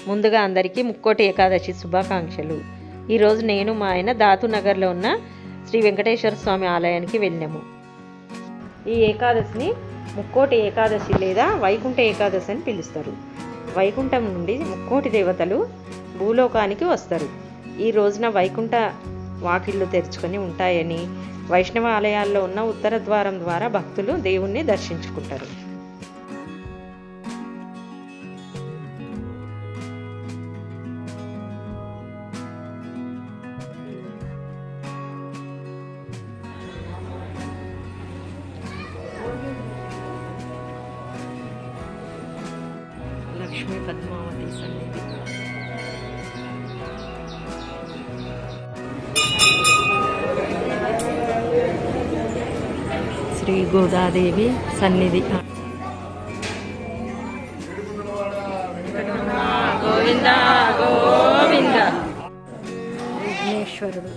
ముందుగా అందరికీ ముక్కోటి ఏకాదశి శుభాకాంక్షలు. ఈరోజు నేను మా ఆయన దాతునగర్లో ఉన్న శ్రీ వెంకటేశ్వర స్వామి ఆలయానికి వెళ్ళాము. ఈ ఏకాదశిని ముక్కోటి ఏకాదశి లేదా వైకుంఠ ఏకాదశి అని పిలుస్తారు. వైకుంఠం నుండి ముక్కోటి దేవతలు భూలోకానికి వస్తారు. ఈ రోజున వైకుంఠ వాకిళ్ళు తెరుచుకొని ఉంటాయని వైష్ణవ ఆలయాల్లో ఉన్న ఉత్తర ద్వారం ద్వారా భక్తులు దేవుణ్ణి దర్శించుకుంటారు. లక్ష్మీ పద్మావతి సన్నిధి. శ్రీ గోదాదేవి సన్నిధి. గోవింద గోవింద. విఘ్నేశ్వరుడు.